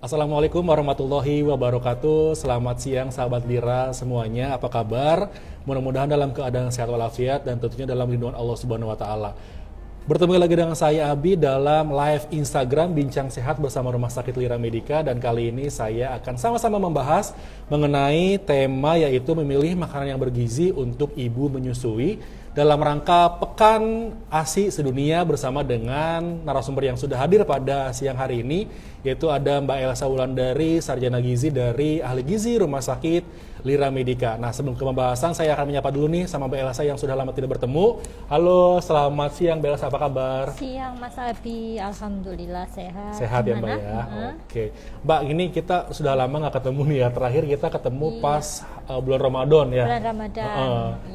Assalamualaikum warahmatullahi wabarakatuh. Selamat siang sahabat Lira semuanya. Apa kabar? Mudah-mudahan dalam keadaan sehat walafiat dan tentunya dalam lindungan Allah Subhanahu wa taala. Bertemu lagi dengan saya Abi dalam live Instagram Bincang Sehat bersama Rumah Sakit Lira Medica, dan kali ini saya akan sama-sama membahas mengenai tema yaitu memilih makanan yang bergizi untuk ibu menyusui dalam rangka Pekan ASI Sedunia bersama dengan narasumber yang sudah hadir pada siang hari ini, yaitu ada Mbak Elsa Wulandari, Sarjana Gizi dari Ahli Gizi Rumah Sakit Lira Medica. Nah, sebelum ke pembahasan, saya akan menyapa dulu nih sama Mbak Elsa yang sudah lama tidak bertemu. Halo, selamat siang Mbak Elsa, apa kabar? Siang Mas Abi, alhamdulillah sehat. Sehat ya Mbak ya? Oke. Mbak, ini kita sudah lama nggak ketemu nih ya. Terakhir kita ketemu pas bulan Ramadan ya. Bulan Ramadan.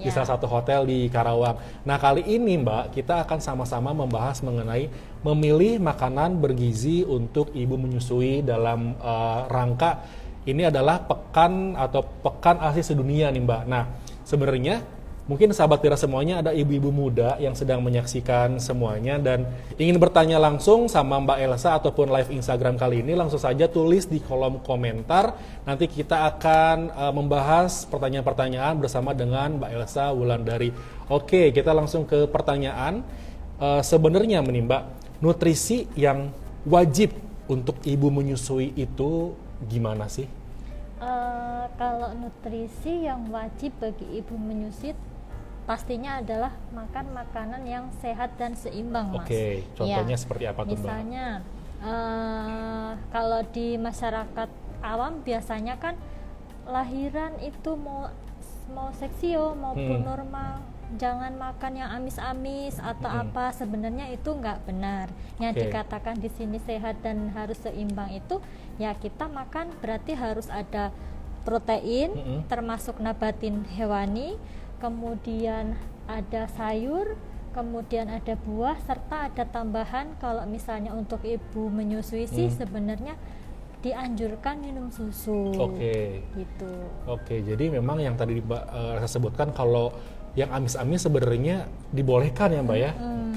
Di salah satu hotel di Karawang. Nah, kali ini Mbak, kita akan sama-sama membahas mengenai memilih makanan bergizi untuk ibu menyusui dalam rangka ini adalah pekan ASI Sedunia nih Mbak. Nah, sebenarnya mungkin sahabat Lira semuanya ada ibu-ibu muda yang sedang menyaksikan semuanya dan ingin bertanya langsung sama Mbak Elsa ataupun live Instagram kali ini, langsung saja tulis di kolom komentar. Nanti kita akan membahas pertanyaan-pertanyaan bersama dengan Mbak Elsa Wulandari. Oke, kita langsung ke pertanyaan. Sebenarnya nih Mbak, nutrisi yang wajib untuk ibu menyusui itu gimana sih? Kalau nutrisi yang wajib bagi ibu menyusui pastinya adalah makan makanan yang sehat dan seimbang, Mas. Oke, contohnya seperti apa tuh Mbak? Misalnya, kalau di masyarakat awam biasanya kan lahiran itu mau seksio maupun normal, jangan makan yang amis-amis atau apa. Sebenarnya itu nggak benar. Yang dikatakan di sini sehat dan harus seimbang itu ya kita makan berarti harus ada protein, termasuk nabatin hewani, kemudian ada sayur, kemudian ada buah, serta ada tambahan kalau misalnya untuk ibu menyusui sih sebenarnya dianjurkan minum susu. Gitu. Oke, jadi memang yang tadi Mbak saya sebutkan kalau yang amis-amis sebenarnya dibolehkan ya Mbak ya.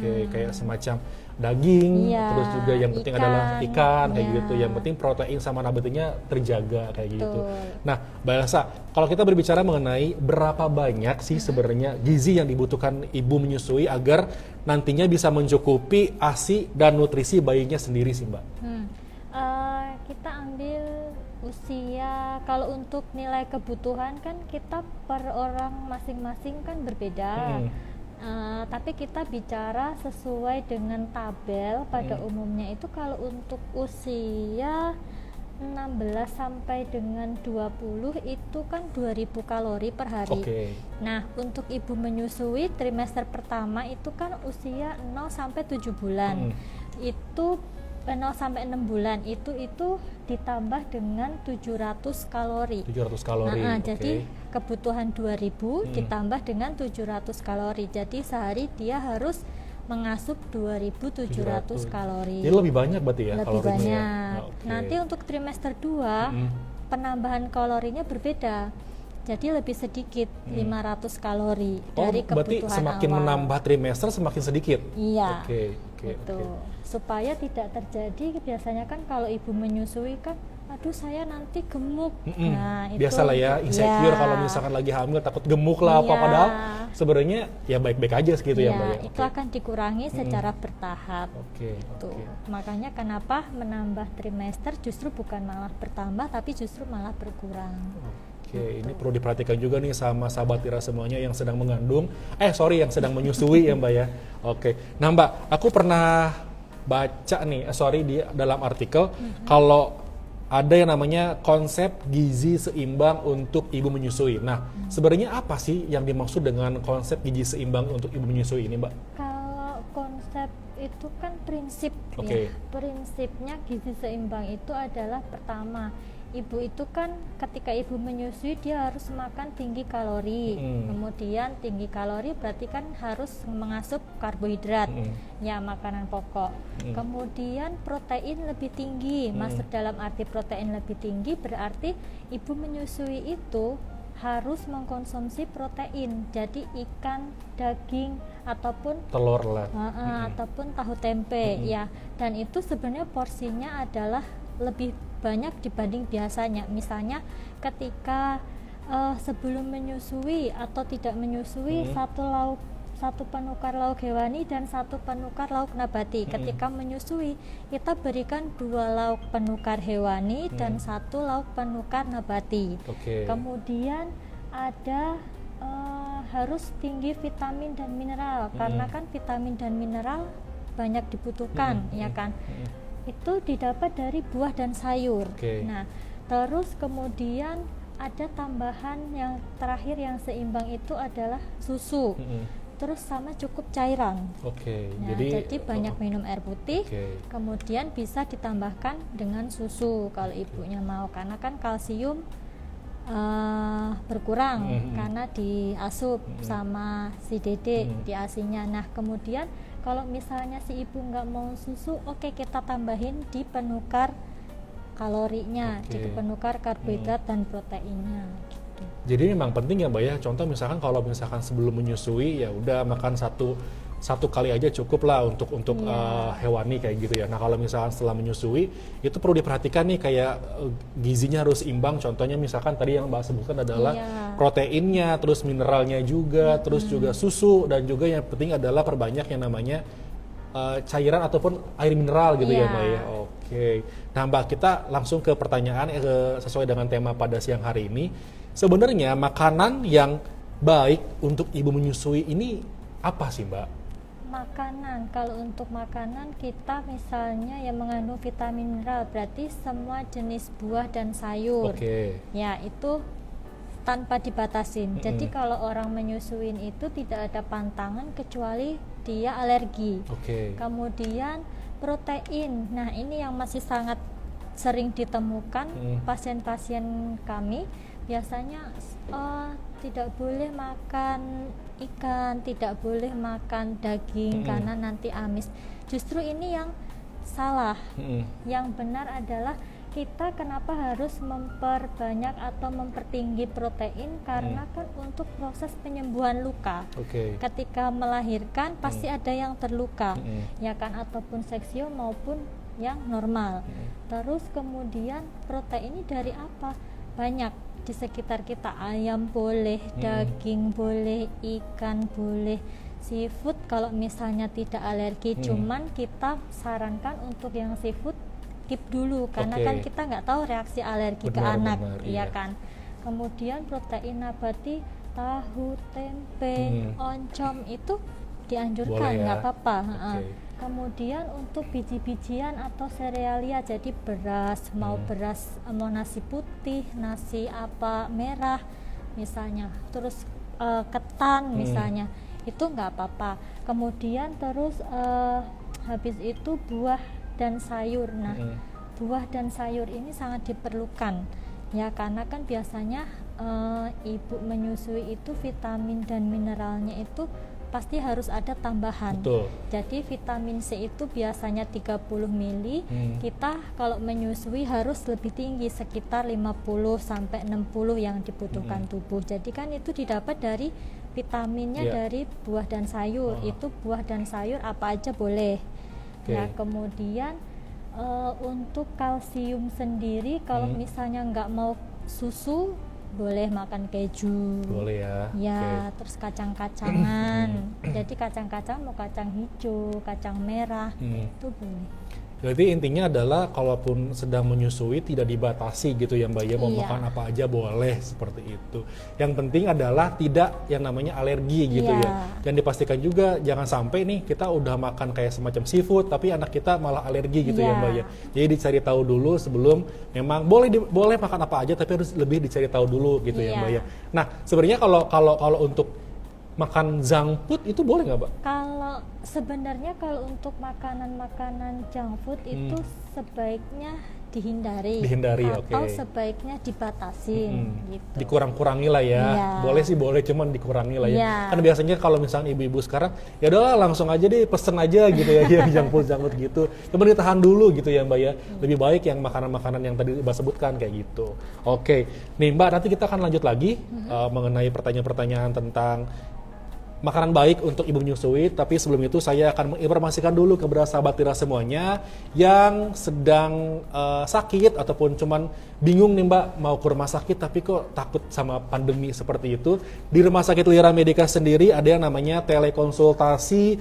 Kayak semacam daging, terus juga yang penting adalah ikan kayak gitu. Yang penting protein sama nabatinnya terjaga kayak gitu. Nah, Mbak Elsa, kalau kita berbicara mengenai berapa banyak sih sebenarnya gizi yang dibutuhkan ibu menyusui agar nantinya bisa mencukupi ASI dan nutrisi bayinya sendiri sih Mbak? Kita ambil usia, kalau untuk nilai kebutuhan kan kita per orang masing-masing kan berbeda. Tapi kita bicara sesuai dengan tabel pada umumnya itu kalau untuk usia 16 sampai dengan 20 itu kan 2000 kalori per hari. Nah, untuk ibu menyusui trimester pertama itu kan usia 0 sampai 7 bulan. Itu 0 sampai 6 bulan itu ditambah dengan 700 kalori. 700 kalori. Jadi kebutuhan 2000 ditambah dengan 700 kalori. Jadi sehari dia harus mengasup 2700 kalori. Jadi lebih banyak berarti ya lebih kalorinya. Banyak. Nanti untuk trimester 2 penambahan kalorinya berbeda. Jadi lebih sedikit 500 kalori dari kebutuhan berarti semakin awal. menambah trimester semakin sedikit. Iya. Supaya tidak terjadi biasanya kan kalau ibu menyusui kan aduh saya nanti gemuk. Nah, itu biasalah ya insecure kalau misalkan lagi hamil takut gemuk lah apa, padahal sebenarnya ya baik-baik aja segitu ya Mbak ya. Itu akan dikurangi secara bertahap. Makanya kenapa menambah trimester justru bukan malah bertambah tapi justru malah berkurang. Ini perlu diperhatikan juga nih sama sahabat Lira semuanya yang sedang mengandung, yang sedang menyusui ya Mbak ya. Nah Mbak, aku pernah baca nih, di dalam artikel kalau ada yang namanya konsep gizi seimbang untuk ibu menyusui. Nah, sebenarnya apa sih yang dimaksud dengan konsep gizi seimbang untuk ibu menyusui ini Mbak? Kalau konsep itu kan prinsip ya. Prinsipnya gizi seimbang itu adalah pertama, ibu itu kan ketika ibu menyusui dia harus makan tinggi kalori. Kemudian tinggi kalori berarti kan harus mengasup karbohidrat, ya makanan pokok. Kemudian protein lebih tinggi. Maksud dalam arti protein lebih tinggi berarti ibu menyusui itu harus mengkonsumsi protein. Jadi ikan, daging ataupun telur lah. Ataupun tahu tempe ya. Dan itu sebenarnya porsinya adalah lebih banyak dibanding biasanya. Misalnya ketika sebelum menyusui atau tidak menyusui, satu penukar lauk hewani dan satu penukar lauk nabati. Ketika menyusui, kita berikan 2 lauk penukar hewani dan 1 lauk penukar nabati. Kemudian ada harus tinggi vitamin dan mineral, karena kan vitamin dan mineral banyak dibutuhkan, ya kan? Itu didapat dari buah dan sayur. Nah, terus kemudian ada tambahan yang terakhir yang seimbang itu adalah susu. Terus sama cukup cairan. Nah, jadi banyak minum air putih, kemudian bisa ditambahkan dengan susu kalau ibunya mau, karena kan kalsium berkurang karena diasup sama si dede di ASI-nya. Nah, kemudian kalau misalnya si ibu nggak mau susu, kita tambahin di penukar kalorinya, di penukar karbohidrat dan proteinnya. Jadi memang penting ya Mbak ya, contoh misalkan kalau misalkan sebelum menyusui ya udah makan satu kali aja cukup lah untuk hewani kayak gitu ya. Nah kalau misalkan setelah menyusui itu perlu diperhatikan nih kayak gizinya harus imbang. Contohnya misalkan tadi yang Mbak sebutkan adalah proteinnya, terus mineralnya juga, terus juga susu, dan juga yang penting adalah perbanyak yang namanya cairan ataupun air mineral gitu ya Mbak ya. Nah Mbak, kita langsung ke pertanyaan sesuai dengan tema pada siang hari ini. Sebenarnya makanan yang baik untuk ibu menyusui ini apa sih Mbak? Makanan, kalau untuk makanan kita misalnya yang mengandung vitamin mineral, berarti semua jenis buah dan sayur. Ya, itu tanpa dibatasin. Jadi kalau orang menyusuin itu tidak ada pantangan kecuali dia alergi. Kemudian protein. Nah, ini yang masih sangat sering ditemukan pasien-pasien kami. Biasanya tidak boleh makan ikan, tidak boleh makan daging karena nanti amis. Justru ini yang salah. Yang benar adalah kita kenapa harus memperbanyak atau mempertinggi protein, karena kan untuk proses penyembuhan luka. Ketika melahirkan pasti ada yang terluka, ya kan, ataupun seksio maupun yang normal. Terus kemudian protein ini dari apa? Banyak di sekitar kita, ayam boleh, daging boleh, ikan boleh, seafood kalau misalnya tidak alergi. Cuman kita sarankan untuk yang seafood skip dulu, karena kan kita nggak tahu reaksi alergi ke anak, iya kan. Kemudian protein nabati, tahu, tempe, oncom itu dianjurkan, nggak apa-apa. Kemudian untuk biji-bijian atau serealia, jadi beras, mau nasi putih, nasi apa merah misalnya, terus ketan misalnya, itu nggak apa-apa. Kemudian terus habis itu buah dan sayur. Nah, buah dan sayur ini sangat diperlukan ya, karena kan biasanya ibu menyusui itu vitamin dan mineralnya itu pasti harus ada tambahan. Jadi vitamin C itu biasanya 30 mili, kita kalau menyusui harus lebih tinggi, sekitar 50 sampai 60 yang dibutuhkan tubuh. Jadi kan itu didapat dari vitaminnya dari buah dan sayur. Itu buah dan sayur apa aja boleh. Ya, kemudian untuk kalsium sendiri, kalau misalnya nggak mau susu, boleh makan keju. Boleh ya. Ya, terus kacang-kacangan. Jadi kacang-kacang mau kacang hijau, kacang merah, itu boleh. Berarti intinya adalah kalaupun sedang menyusui tidak dibatasi gitu ya Mbak ya, mau makan apa aja boleh seperti itu. Yang penting adalah tidak yang namanya alergi gitu ya. Dan dipastikan juga jangan sampai nih kita udah makan kayak semacam seafood tapi anak kita malah alergi gitu ya Mbak ya. Jadi dicari tahu dulu sebelum, memang boleh makan apa aja tapi harus lebih dicari tahu dulu gitu ya Mbak ya. Nah, sebenarnya kalau untuk makan junk food itu boleh nggak Mbak? Kalau sebenarnya kalau untuk makanan-makanan junk food itu sebaiknya dihindari atau sebaiknya dibatasin gitu. Dikurang-kurangi lah ya. Boleh sih boleh, cuman dikurangi lah ya. Kan biasanya kalau misalnya ibu-ibu sekarang ya udah langsung aja deh pesen aja gitu ya, yang junk food gitu. Cuma ditahan dulu gitu ya Mbak ya. Lebih baik yang makanan-makanan yang tadi Mbak sebutkan kayak gitu. Nih Mbak, nanti kita akan lanjut lagi mengenai pertanyaan-pertanyaan tentang makanan baik untuk ibu menyusui, tapi sebelum itu saya akan menginformasikan dulu kepada sahabat Tira semuanya yang sedang sakit ataupun cuman bingung nih Mbak mau ke rumah sakit tapi kok takut sama pandemi seperti itu. Di Rumah Sakit Lira Medica sendiri ada yang namanya telekonsultasi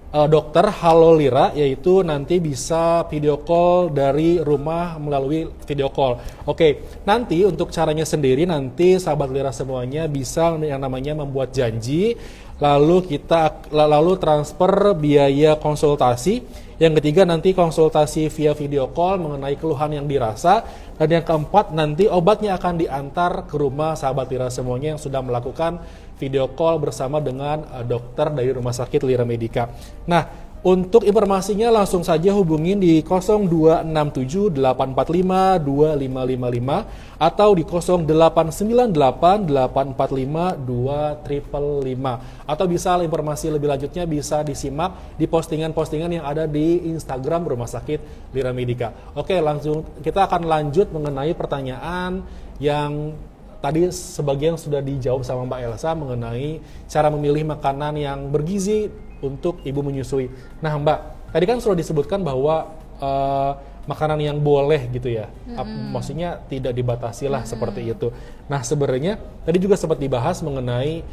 dokter Halo Lira, yaitu nanti bisa video call dari rumah melalui video call. Oke, nanti untuk caranya sendiri nanti sahabat Lira semuanya bisa yang namanya membuat janji, lalu transfer biaya konsultasi. Yang ketiga nanti konsultasi via video call mengenai keluhan yang dirasa. Dan yang keempat nanti obatnya akan diantar ke rumah sahabat Lira semuanya yang sudah melakukan video call bersama dengan dokter dari Rumah Sakit Lira Medica. Nah, untuk informasinya langsung saja hubungin di 0267-845-2555 atau di 0898-845-2555. Atau bisa informasi lebih lanjutnya bisa disimak di postingan-postingan yang ada di Instagram Rumah Sakit Lira Medica. Oke, langsung kita akan lanjut mengenai pertanyaan yang tadi sebagian sudah dijawab sama Mbak Elsa mengenai cara memilih makanan yang bergizi untuk ibu menyusui. Nah Mbak, tadi kan sudah disebutkan bahwa makanan yang boleh gitu ya, maksudnya tidak dibatasi lah seperti itu. Nah sebenarnya tadi juga sempat dibahas mengenai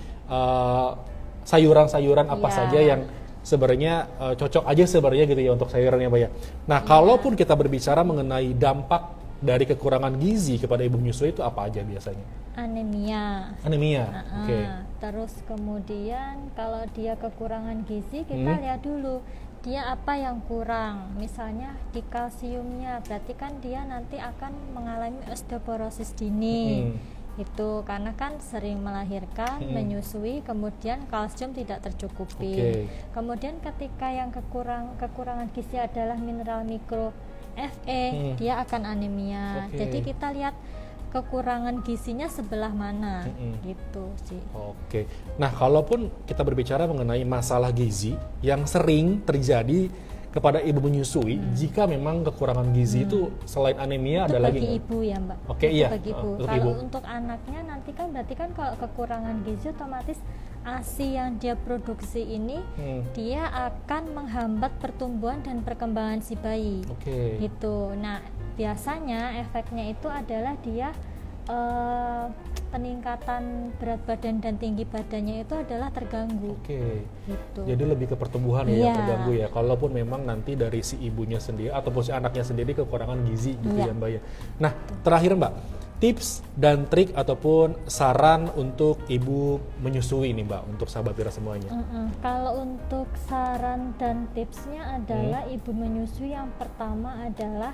sayuran-sayuran apa saja yang sebenarnya cocok aja sebenarnya gitu ya untuk sayurannya Mbak ya. Nah kalaupun kita berbicara mengenai dampak dari kekurangan gizi kepada ibu menyusui itu apa aja biasanya? Anemia. Oke. Terus kemudian kalau dia kekurangan gizi kita lihat dulu dia apa yang kurang. Misalnya di kalsiumnya, berarti kan dia nanti akan mengalami osteoporosis dini. Itu karena kan sering melahirkan, menyusui, kemudian kalsium tidak tercukupi. Kemudian ketika yang kekurangan gizi adalah mineral mikro Fe, dia akan anemia. Jadi kita lihat kekurangan gizinya sebelah mana, gitu sih. Oke. Nah, kalaupun kita berbicara mengenai masalah gizi yang sering terjadi kepada ibu menyusui, jika memang kekurangan gizi itu selain anemia itu ada lagi bagi ibu ya Mbak. Oke, itu iya. Bagi ibu. Kalau untuk anaknya nanti kan berarti kan kalau kekurangan gizi otomatis ASI yang dia produksi ini dia akan menghambat pertumbuhan dan perkembangan si bayi. Gitu. Nah, biasanya efeknya itu adalah dia peningkatan berat badan dan tinggi badannya itu adalah terganggu. Gitu. Jadi lebih ke pertumbuhan ya yang terganggu ya. Kalaupun memang nanti dari si ibunya sendiri ataupun si anaknya sendiri kekurangan gizi gitu ya Mbak ya. Nah, terakhir Mbak, tips dan trik ataupun saran untuk ibu menyusui nih Mbak untuk sahabat Tira semuanya. Kalau untuk saran dan tipsnya adalah ibu menyusui yang pertama adalah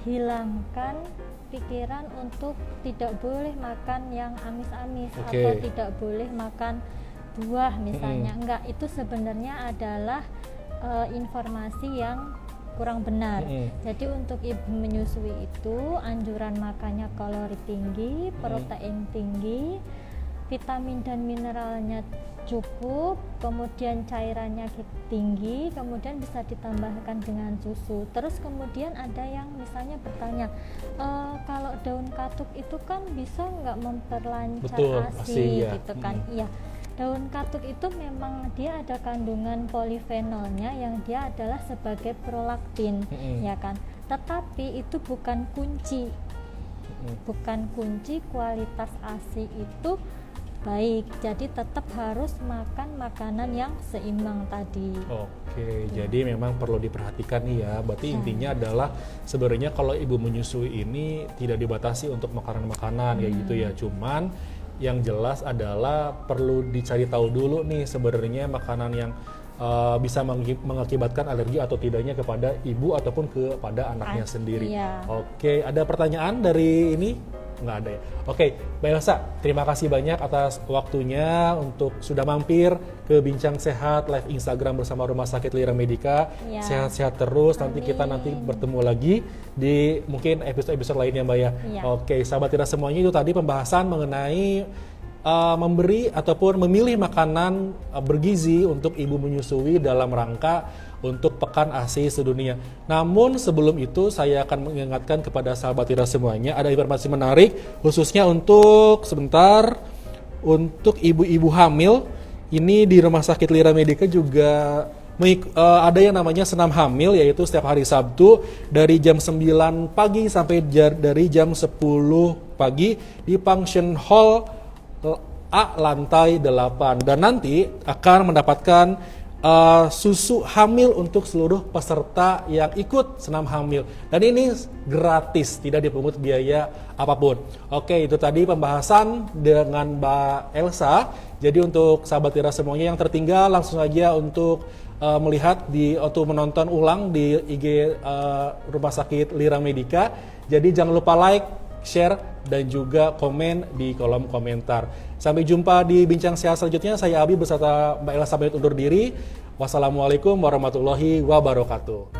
hilangkan pikiran untuk tidak boleh makan yang amis-amis atau tidak boleh makan buah misalnya. Enggak, itu sebenarnya adalah informasi yang kurang benar. Jadi untuk ibu menyusui itu anjuran makannya kalori tinggi, protein tinggi, vitamin dan mineralnya cukup, kemudian cairannya tinggi, kemudian bisa ditambahkan dengan susu. Terus kemudian ada yang misalnya bertanya, kalau daun katuk itu kan bisa nggak memperlancar ASI gitu kan? Iya. Daun katuk itu memang dia ada kandungan polifenolnya yang dia adalah sebagai prolaktin, ya kan. Tetapi itu bukan kunci, bukan kunci kualitas ASI itu baik. Jadi tetap harus makan makanan yang seimbang tadi. Jadi memang perlu diperhatikan nih ya. Berarti intinya adalah sebenarnya kalau ibu menyusui ini tidak dibatasi untuk makanan-makanan kayak gitu ya. Cuman yang jelas adalah perlu dicari tahu dulu nih sebenarnya makanan yang bisa mengakibatkan alergi atau tidaknya kepada ibu ataupun kepada anaknya sendiri. Oke, ada pertanyaan dari ini? Nggak ada ya? Oke, Mbak Elsa, terima kasih banyak atas waktunya untuk sudah mampir ke Bincang Sehat live Instagram bersama Rumah Sakit Lira Medica. Sehat-sehat terus. Nanti kita bertemu lagi di mungkin episode-episode lainnya Mbak ya. Oke, sahabat Tira semuanya, itu tadi pembahasan mengenai memberi ataupun memilih makanan bergizi untuk ibu menyusui dalam rangka untuk Pekan ASI Sedunia. Namun sebelum itu saya akan mengingatkan kepada sahabat Tira semuanya, ada informasi menarik khususnya untuk untuk ibu-ibu hamil ini di Rumah Sakit Lira Medica juga ada yang namanya senam hamil, yaitu setiap hari Sabtu dari jam 9 pagi sampai dari jam 10 pagi di Function Hall A lantai 8, dan nanti akan mendapatkan susu hamil untuk seluruh peserta yang ikut senam hamil, dan ini gratis, tidak dipungut biaya apapun. Oke, itu tadi pembahasan dengan Mbak Elsa. Jadi untuk sahabat Lira semuanya yang tertinggal, langsung aja untuk melihat atau menonton ulang di IG Rumah Sakit Lira Medica. Jadi jangan lupa like, share, dan juga komen di kolom komentar. Sampai jumpa di Bincang Sehat selanjutnya. Saya Abi beserta Mbak Elsa pamit undur diri. Wassalamualaikum warahmatullahi wabarakatuh.